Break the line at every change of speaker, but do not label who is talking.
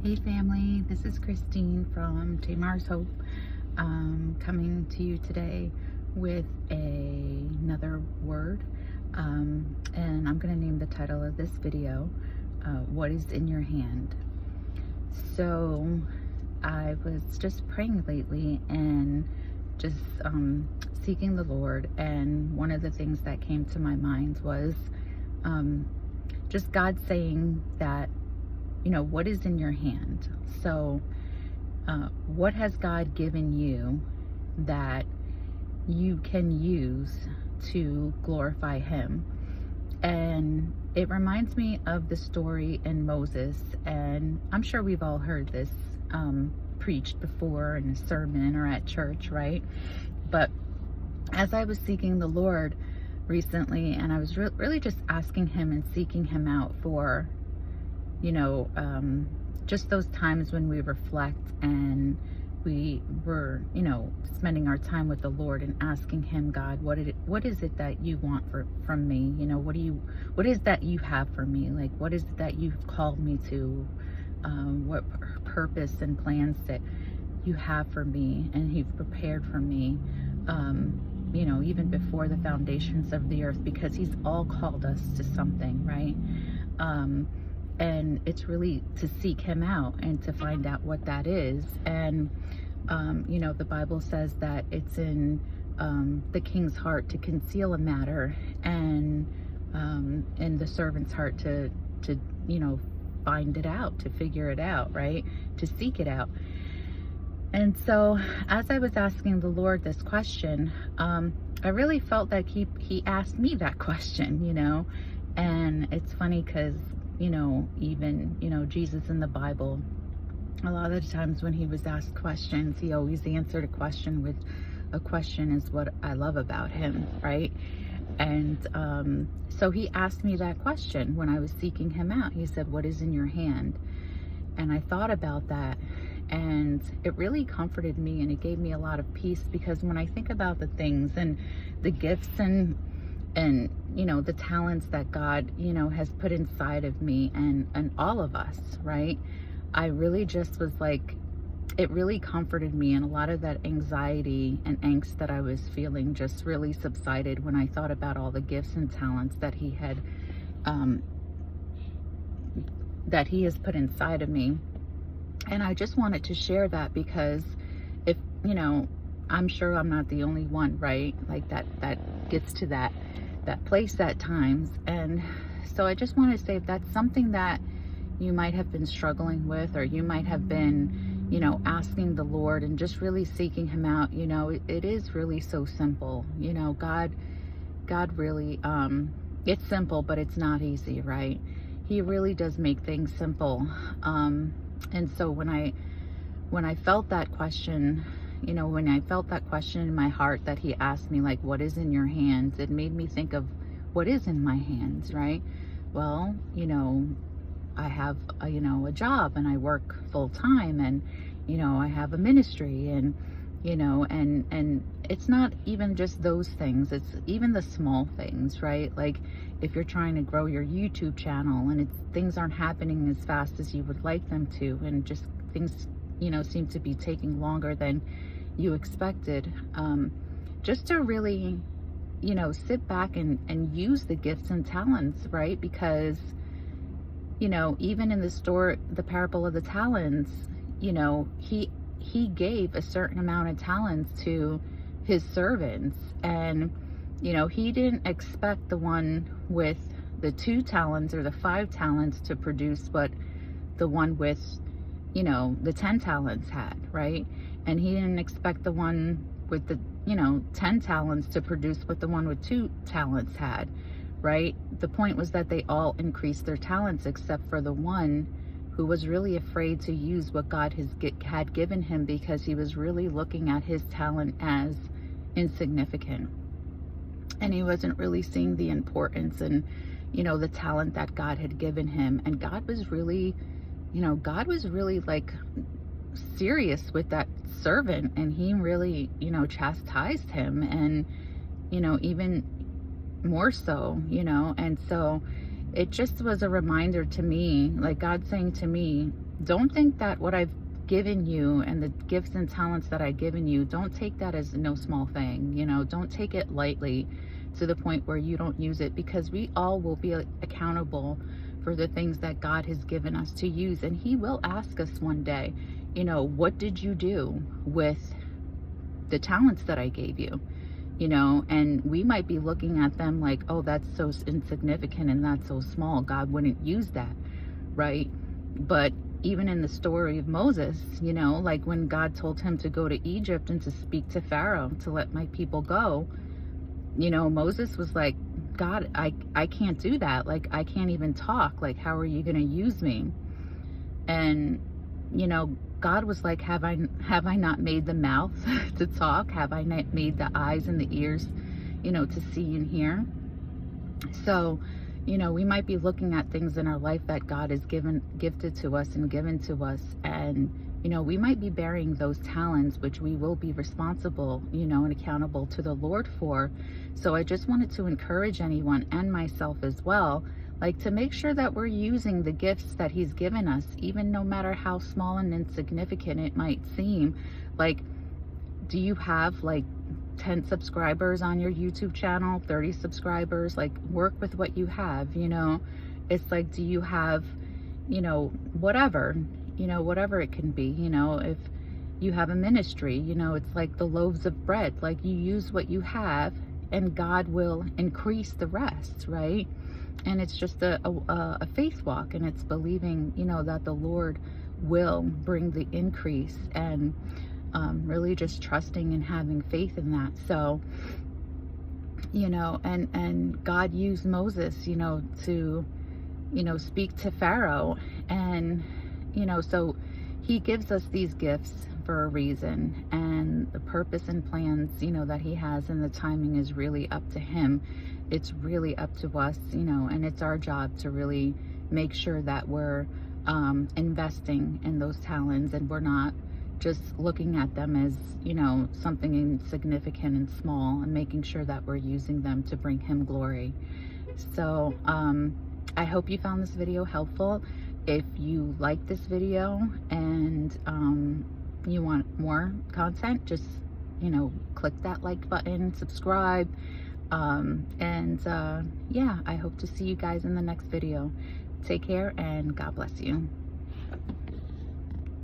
Hey family, this is Christine from Tamar's Hope, coming to you today with another word, and I'm going to name the title of this video, What is in Your Hand? So I was just praying lately and just seeking the Lord, and one of the things that came to my mind was just God saying that, what is in your hand? So, what has God given you that you can use to glorify Him? And it reminds me of the story in Moses, and I'm sure we've all heard this preached before in a sermon or at church, right? But as I was seeking the Lord recently, and I was really just asking Him and seeking Him out for, just those times when we reflect and we were, spending our time with the Lord and asking Him, God, what is it that you want from me? What is that you have for me? Like, what is it that you've called me to? What purpose and plans that you have for me and you've prepared for me, even before the foundations of the earth, because He's all called us to something, right? And it's really to seek Him out and to find out what that is. And, the Bible says that it's in the king's heart to conceal a matter, and in the servant's heart to find it out, to figure it out, right? To seek it out. And so as I was asking the Lord this question, I really felt that he asked me that question, and it's funny because, even, Jesus in the Bible, a lot of the times when He was asked questions, He always answered a question with a question is what I love about Him, right? And so He asked me that question when I was seeking Him out. He said, what is in your hand? And I thought about that, and it really comforted me, and it gave me a lot of peace, because when I think about the things and the gifts and the talents that God, has put inside of me and all of us, right? I really just was like, it really comforted me, and a lot of that anxiety and angst that I was feeling just really subsided when I thought about all the gifts and talents that He had, that He has put inside of me. And I just wanted to share that, because if, I'm sure I'm not the only one, right? Like that gets to that place at times. And so I just want to say, if that's something that you might have been struggling with, or you might have been, asking the Lord and just really seeking Him out, it is really so simple. God really, it's simple, but it's not easy, right? He really does make things simple. And so when I felt that question, when I felt that question in my heart that He asked me, like, what is in your hands? It made me think of what is in my hands, right? Well, I have a job, and I work full time, and, I have a ministry, and, and it's not even just those things. It's even the small things, right? Like if you're trying to grow your YouTube channel and things aren't happening as fast as you would like them to, and just things, seem to be taking longer than you expected, just to really, sit back and use the gifts and talents, right? Because, even in the parable of the talents, he gave a certain amount of talents to His servants, and He didn't expect the one with the 2 talents or the 5 talents to produce what the one with the 10 talents had, right? And He didn't expect the one with the 10 talents to produce what the one with 2 talents had, right? The point was that they all increased their talents, except for the one who was really afraid to use what God had given him, because he was really looking at his talent as insignificant, and he wasn't really seeing the importance and the talent that God had given him. And God was really like serious with that servant, and He really chastised him, and even more so, and so it just was a reminder to me, like God saying to me don't think that what I've given you and the gifts and talents that I've given you, don't take that as no small thing. You know, don't take it lightly to the point where you don't use it, because we all will be accountable for the things that God has given us to use. And he will ask us one day, you know, what did you do with the talents that I gave you? You know, and we might be looking at them like, oh, that's so insignificant and that's so small, God wouldn't use that, right? But even in the story of Moses, you know, like when God told him to go to Egypt and to speak to Pharaoh to let my people go, you know, Moses was like, God, I can't do that. Like, I can't even talk. Like, how are you going to use me? And, you know, God was like, have I not made the mouth to talk? Have I not made the eyes and the ears, you know, to see and hear? So, you know, we might be looking at things in our life that God has gifted to us and given to us. And, you know, we might be burying those talents, which we will be responsible, you know, and accountable to the Lord for. So I just wanted to encourage anyone, and myself as well, like, to make sure that we're using the gifts that he's given us, even no matter how small and insignificant it might seem. Like, do you have like 10 subscribers on your YouTube channel, 30 subscribers? Like, work with what you have, you know. It's like, do you have, you know, whatever it can be, you know. If you have a ministry, you know, it's like the loaves of bread. Like, you use what you have and God will increase the rest, right? And it's just a faith walk, and it's believing, you know, that the Lord will bring the increase, and really just trusting and having faith in that. So, you know, and God used Moses, you know, to, you know, speak to Pharaoh. And, you know, so he gives us these gifts for a reason, and the purpose and plans, you know, that he has, and the timing is really up to him. It's really up to us, you know, and it's our job to really make sure that we're investing in those talents, and we're not just looking at them as, you know, something insignificant and small, and making sure that we're using them to bring him glory. So I hope you found this video helpful. If you like this video and you want more content, just, you know, click that like button, subscribe, yeah, I hope to see you guys in the next video. Take care, and God bless you.